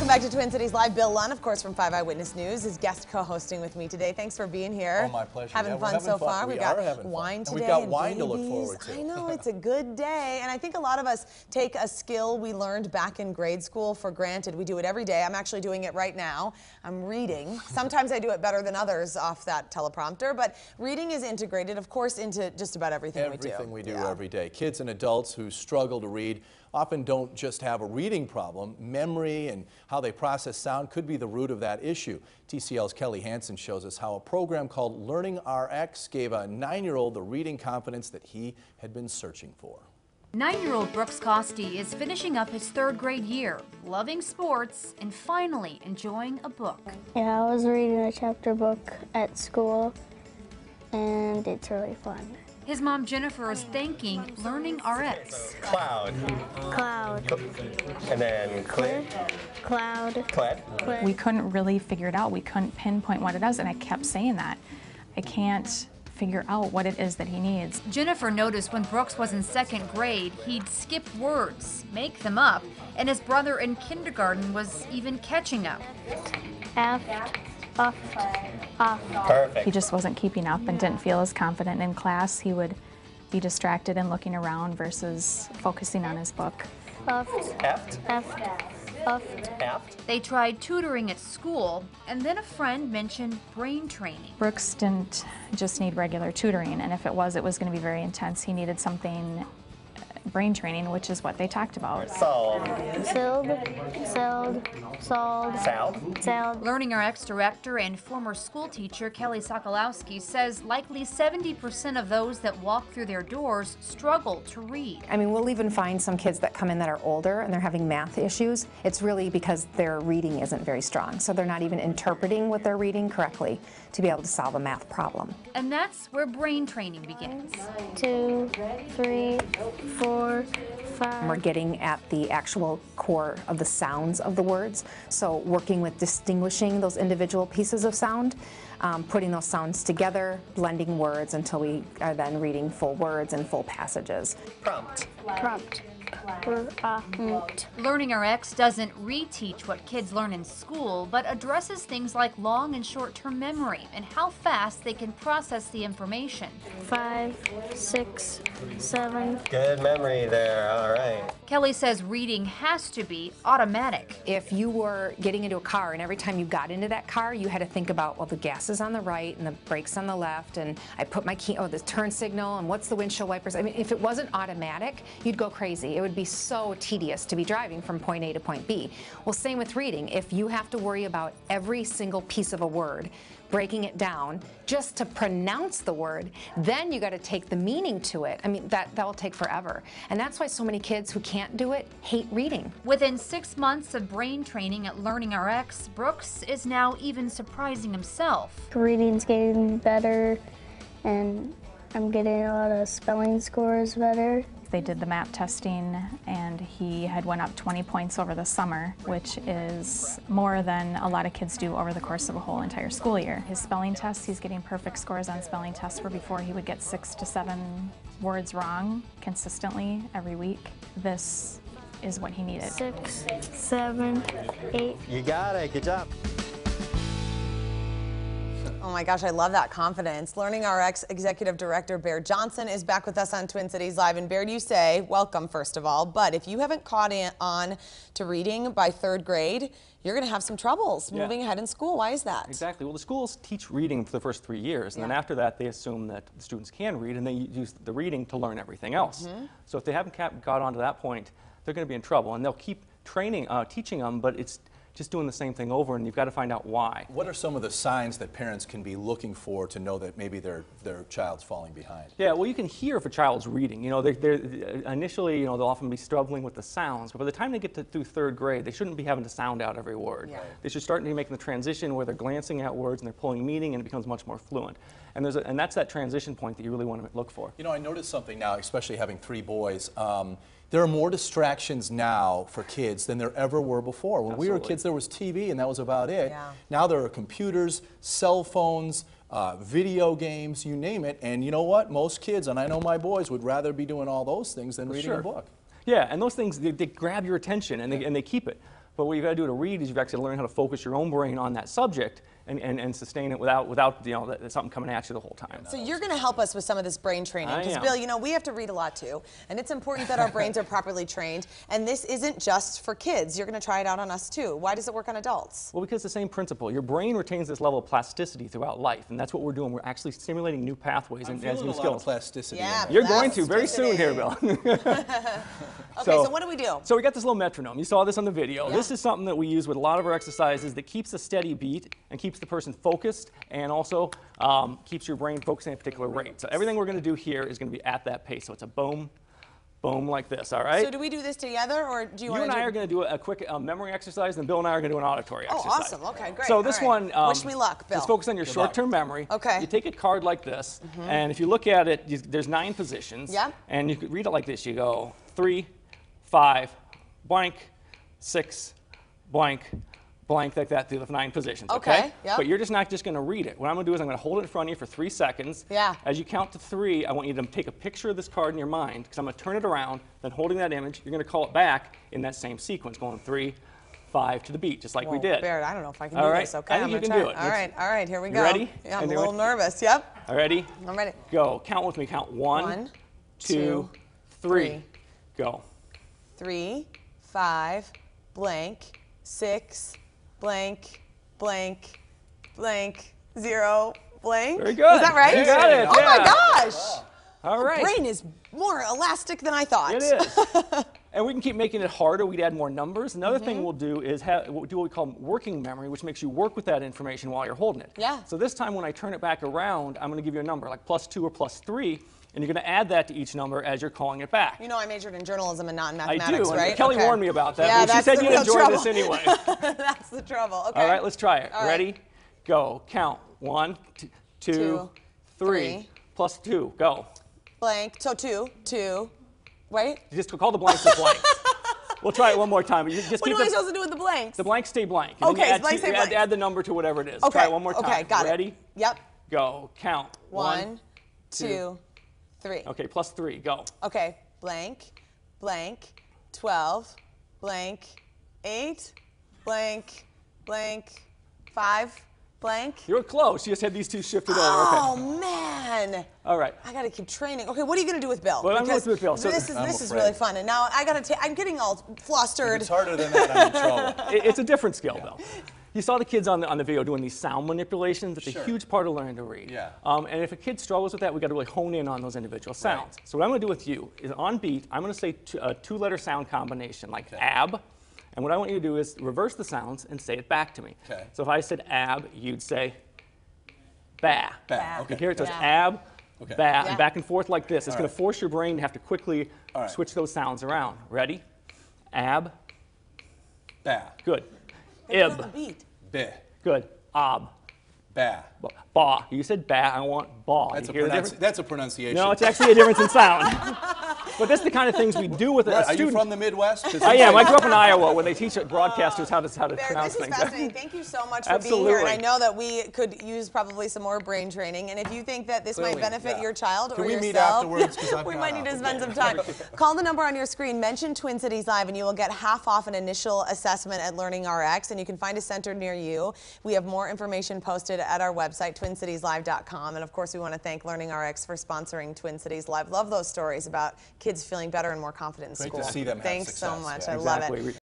Welcome back to Twin Cities Live. Bill Lunn, of course, from 5 Eyewitness News, is guest co-hosting with me today. Thanks for being here. Oh, my pleasure. Having fun so far. We've got wine today. We've got wine to look forward to. I know, it's a good day. And I think a lot of us take a skill we learned back in grade school for granted. We do it every day. I'm actually doing it right now. I'm reading. Sometimes I do it better than others off that teleprompter, but reading is integrated, of course, into just about everything we do. Everything we do every day. Kids and adults who struggle to read often don't just have a reading problem. Memory and how they process sound could be the root of that issue. TCL's Kelly Hansen shows us how a program called LearningRx gave a 9-year-old the reading confidence that he had been searching for. 9-year-old Brooks Costi is finishing up his 3rd grade year, loving sports, and finally enjoying a book. Yeah, I was reading a chapter book at school, and it's really fun. His mom Jennifer is thanking LearningRx. Cloud. Cloud. And then clear. Cloud. Cled. We couldn't really figure it out. We couldn't pinpoint what it does, and I kept saying that. I can't figure out what it is that he needs. Jennifer noticed when Brooks was in 2nd grade, he'd skip words, make them up, and his brother in kindergarten was even catching up. Aft. Off. Off. Perfect. He just wasn't keeping up and didn't feel as confident in class. He would be distracted and looking around versus focusing on his book. Aft. Aft. Aft. Aft. Aft. They tried tutoring at school, and then a friend mentioned brain training. Brooks didn't just need regular tutoring, and if it was going to be very intense. He needed something brain training, which is what they talked about. Solved. Sold. Sold. Sold. Salve. Sold. LearningRx director and former school teacher Kelly Sokolowski says likely 70% of those that walk through their doors struggle to read. I mean, we'll even find some kids that come in that are older and they're having math issues. It's really because their reading isn't very strong, so they're not even interpreting what they're reading correctly to be able to solve a math problem. And that's where brain training begins. 2, 3, 4, 5. And we're getting at the actual core of the sounds of the words, so working with distinguishing those individual pieces of sound, putting those sounds together, blending words until we are then reading full words and full passages. Prompt. Prompt. LearningRx doesn't reteach what kids learn in school, but addresses things like long and short-term memory and how fast they can process the information. 5, 6, 7. Good memory there. All right. Kelly says reading has to be automatic. If you were getting into a car and every time you got into that car, you had to think about, well, the gas is on the right and the brakes on the left, and I put my key, the turn signal, and what's the windshield wipers? I mean, if it wasn't automatic, you'd go crazy. It would be so tedious to be driving from point A to point B. Well, same with reading. If you have to worry about every single piece of a word, breaking it down just to pronounce the word, then you got to take the meaning to it. I mean, that will take forever. And that's why so many kids who can't do it hate reading. Within 6 months of brain training at LearningRx, Brooks is now even surprising himself. Reading's getting better, and I'm getting a lot of spelling scores better. They did the MAP testing, and he had went up 20 points over the summer, which is more than a lot of kids do over the course of a whole entire school year. His spelling tests, he's getting perfect scores on spelling tests, where before he would get 6 to 7 words wrong consistently every week. This is what he needed. 6, 7, 8. You got it. Good job. Oh my gosh, I love that confidence. LearningRx Executive Director Baird Johnson is back with us on Twin Cities Live. And Baird, you say, welcome first of all, but if you haven't caught on to reading by 3rd grade, you're going to have some troubles moving ahead in school. Why is that? Exactly. Well, the schools teach reading for the first 3 years, and then after that they assume that the students can read, and they use the reading to learn everything else. So if they haven't got on to that point, they're going to be in trouble, and they'll keep teaching them, but it's just doing the same thing over, and you've got to find out why. What are some of the signs that parents can be looking for to know that maybe their child's falling behind? Yeah, well, you can hear if a child's reading. You know, they're initially, you know, they'll often be struggling with the sounds, but by the time they get through 3rd grade, they shouldn't be having to sound out every word. Yeah. They should start making the transition where they're glancing at words and they're pulling meaning, and it becomes much more fluent. And that's that transition point that you really want to look for. You know, I noticed something now, especially having 3 boys. There are more distractions now for kids than there ever were before. When we were kids, there was TV and that was about it. Yeah. Now there are computers, cell phones, video games, you name it. And you know what? Most kids, and I know my boys, would rather be doing all those things than reading a book. Yeah, and those things, they grab your attention and they keep it. But what you've got to do to read is you've actually learn how to focus your own brain on that subject and sustain it without something coming at you the whole time. So you're going to help us with some of this brain training, because am. Bill, you know, we have to read a lot too, and it's important that our brains are properly trained, and this isn't just for kids. You're going to try it out on us too. Why does it work on adults? Well, because the same principle. Your brain retains this level of plasticity throughout life, and that's what we're doing. We're actually stimulating new pathways and new a lot of skills. plasticity. Yeah, in there. You're going to very soon here, Bill. Okay, so what do we do? So we got this little metronome. You saw this on the video. Yeah. This is something that we use with a lot of our exercises that keeps a steady beat and keeps the person focused and also keeps your brain focusing at a particular rate. So everything we're going to do here is going to be at that pace. So it's a boom, boom like this, all right? So do we do this together, or do you want to do... You and I are going to do a quick memory exercise, and Bill and I are going to do an auditory exercise. Oh, awesome. Okay, great. So this one... wish me luck, Bill. Let's focus on your short-term memory. Okay. You take a card like this, and if you look at it, there's 9 positions. Yeah. And you could read it like this. You go 3, 5, blank, 6, blank, blank, like that through the 9 positions, okay? Yep. But you're just not just going to read it. What I'm going to do is I'm going to hold it in front of you for 3 seconds. Yeah. As you count to 3, I want you to take a picture of this card in your mind, because I'm going to turn it around, then holding that image, you're going to call it back in that same sequence, going 3, 5 to the beat, just like we did. Barrett, I don't know if I can All do right. this. Okay, I think I'm you gonna can do try it. All right, here we go. You ready? Yeah, I'm a little nervous. Yep. All ready? I'm ready. Go. Count with me. Count 1, 2, 3. Go. 3, 5, blank, 6, blank, blank, blank, 0, blank. Very good. Was that right? You got it. Oh yeah. my gosh. All right. The brain is more elastic than I thought. It is. And we can keep making it harder. We'd add more numbers. Another thing we'll do is we'll do what we call working memory, which makes you work with that information while you're holding it. Yeah. So this time when I turn it back around, I'm going to give you a number, like +2 or +3, and you're going to add that to each number as you're calling it back. You know, I majored in journalism and not in I mathematics, do. right? Kelly warned me about that. Yeah, But she said you'd enjoy trouble. this anyway. That's the trouble. Okay. All right, let's try it. All Ready? right. Go. Count. 1, 2, 3. +2. Go. Blank. So 2. Wait. You just call the blanks the blanks. We'll try it one more time. Just What keep am I supposed to do with the blanks? The blanks stay blank. And Okay, then you blanks stay blank. add the number to whatever it is. Okay. Try it one more time. Okay, got it. Ready? Yep. Go. Count. 1, 2, 3. Okay, +3. Go. Okay. Blank, blank, 12, blank, 8, blank, blank, 5, blank. You were close. You just had these 2 shifted over. Oh, Okay. man. All right. I got to keep training. Okay, what are you going to do with Bill? Well, I'm going Because to do with Bill. So this is really fun. And now I got to I'm getting all flustered. If it's harder than that, I'm in trouble. It's a different skill, though. You saw the kids on the video doing these sound manipulations. It's Sure. a huge part of learning to read. Yeah. And if a kid struggles with that, we've got to really hone in on those individual sounds. So what I'm going to do with you is on beat, I'm going to say a 2-letter sound combination, like ab. And what I want you to do is reverse the sounds and say it back to me. Okay. So if I said ab, you'd say ba. Ba. You Okay. hear it? So it's ab, Okay. ba, Yeah. and back and forth like this. It's going to right. force your brain to have to quickly All right. switch those sounds around. Ready? Ab. Ba. Good. It's on the Ib. beat. Be. Good. Ob. Ba. Ba. You said ba. I want ba. That's You hear the difference? that's a pronunciation. No, it's actually a difference in sound. But that's the kind of things we do with a Right, are you student. from the Midwest? 'Cause I am. I grew up in Iowa when they teach broadcasters how to Barrett, pronounce this is things. fascinating. Thank you so much for being here. And I Absolutely. know that we could use probably some more brain training. And if you think that this might Clearly, benefit yeah. your child Can or we yourself, meet afterwards? 'Cause I've we got might need to off. spend some time. Call the number on your screen, mention Twin Cities Live, and you will get half off an initial assessment at LearningRx. And you can find a center near you. We have more information posted at our website, twincitieslive.com. And of course, we want to thank LearningRx for sponsoring Twin Cities Live. Love those stories about kids feeling better and more confident in Great school. to see them have Thanks so success, much. yeah. I love it. Exactly.